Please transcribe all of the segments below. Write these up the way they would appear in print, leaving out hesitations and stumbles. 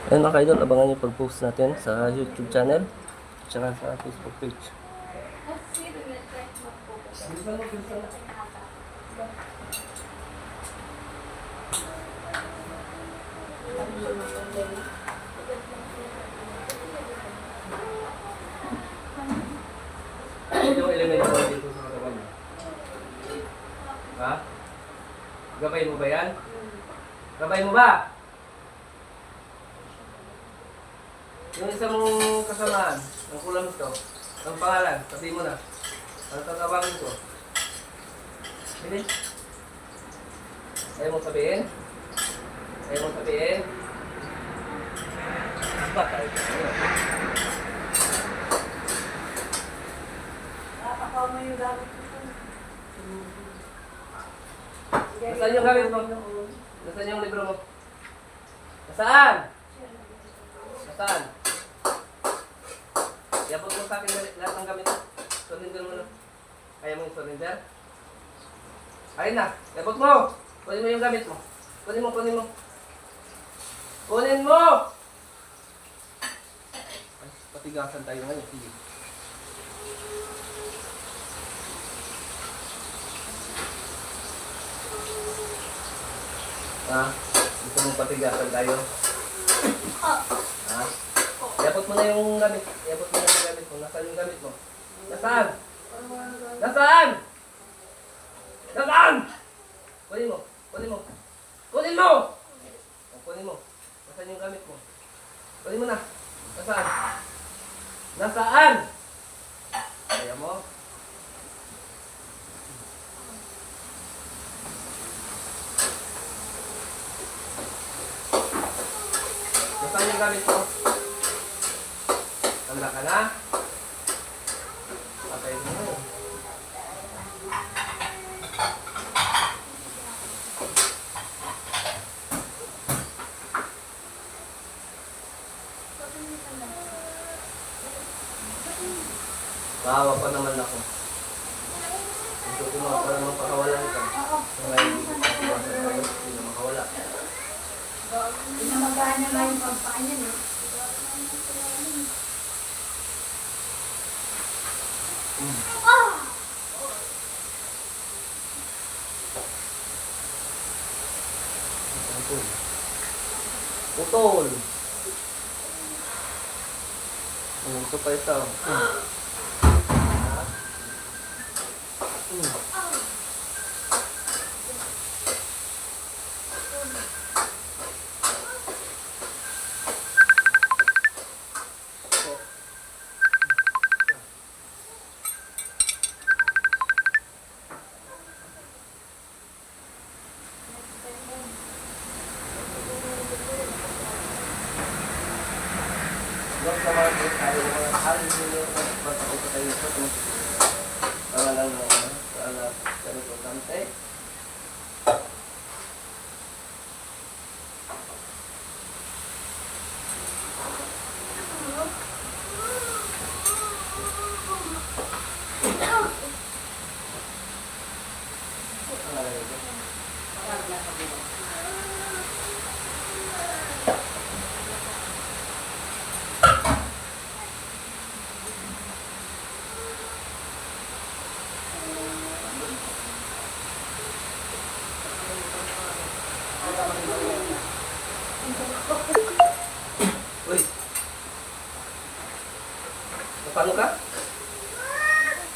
Ayun mga ka-idol, abangan nyo pag-post natin sa YouTube channel at saka sa Facebook page. Yung element ko dito sa katawan mo. Ha? Gabay mo ba yan? Gabay mo ba? Yung isang kasamaan, ang kulang ito, ang pangalan, sabihin mo na. Ano tatawagin ko? Sige. Ayaw mo sabihin? Ayaw mo sabihin? Bakit? Nakakaw mo yung gamit ko. Nasaan yung gamit mo? Nasaan yung libro mo? Nasaan? Nasaan? Iabot mo sa akin lahat ng gamit mo. Surrender mo na. Kaya mo yung surrender? Ayun na. Iabot mo. Kunin mo yung gamit mo. Kunin mo, kunin mo. Kunin mo! Ay, patigasan tayo ngayon. Sige. Ha? Gusto mong patigasan tayo? Ha? Iabot mo na yung gamit. Iabot mo na yung gamit mo. Nasaan yung gamit mo? Nasaan? Nasaan? Nasaan? Kunin mo. Kunin mo. Kunin mo! O, kunin mo. Nasaan yung gamit mo? Kunin mo na. Nasaan? Nasaan? Kaya mo? Nasaan yung gamit mo? Handa ka na? Patay mo. Maawa pa naman ako. Gusto ko mga para mapakawalan ka. Ngayon, hindi na makawala. Hindi na magkano nga yung pampanya, no? Putol. Ito pa ito. Huwag naman po tayo mga halin nyo magpapakita tayo sa pangalan mo. Sana ganito kante. Uy! Paano ka?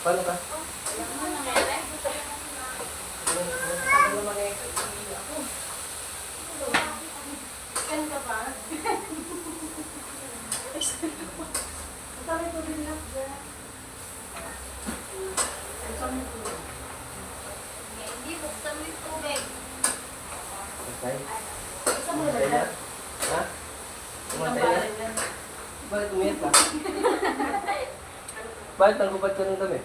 Paano ka? Sabi ko din lang dyan. Hindi, buksan mo yung tubig. Okay. Isa mo Umantay na? na. Ha? Umantay na? Bakit umiyak ka? Bakit nagubad ka ng dami?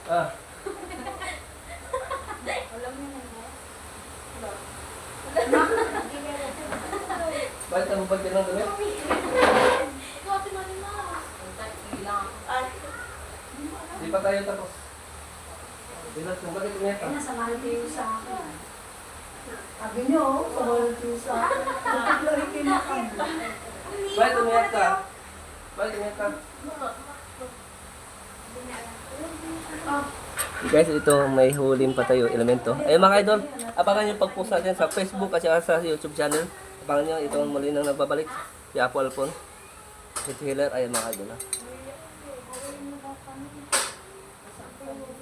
Ah, Alam mo na ba? bakit nagubad ka ng dami? Ikaw, ate Marima. Ilang. Di pa tayo tapos. Bilas mo, bakit umiyak ka? Ay, nasamahan kayo sa akin. Sabi niyo, samahan kayo sa akin. Tatlo kayo na kami. Bakit umiyak ka? Bakit umiyak ka? Guys, ito may huling pa tayo elemento. Ayun mga idol, abangan nyo pag-post natin sa Facebook at saka sa YouTube channel. Abangan nyo, ito ang muli nang nagbabalik. Si Apo Alpon. Si Healer, ayun mga idol ha.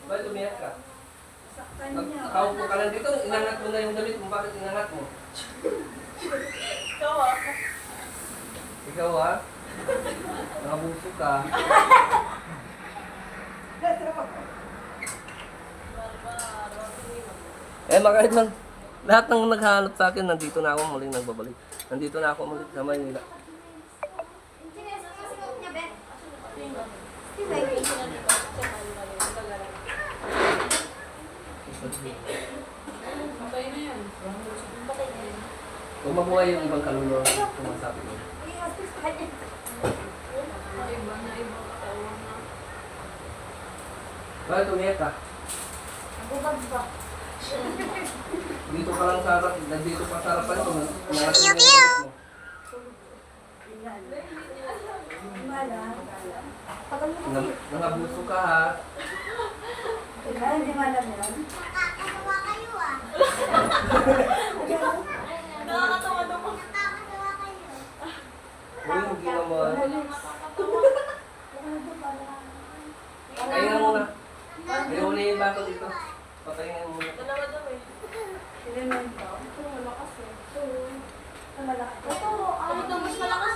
Bakit umiyak ka? Nakaupo ka lang dito, inangat mo na yung damit mo. Bakit inangat mo? Ikaw ha? Nakabuso ka. Mga idol, lahat ng naghahanap sa akin, nandito na ako muling nagbabalik. Nandito na ako muling sa Maynila. Patay na yan. Kung mabuhay yung ibang kaluluwa, sumasabi mo. Iba na ibang katawan na. Bakit umiyak ka? Dito ka lang sa harap, nandito pa sa harapan ko. Nangabuso ka ha. Hindi mo alam yan. Nakakatawa naman. Uy, hindi naman. Pahinga muna. May huli yung bato dito. Papahinga muna. Dalawa daw eh. Elemento. Ito, malakas eh. Ito, malaki. Ito, Ito, mas malakas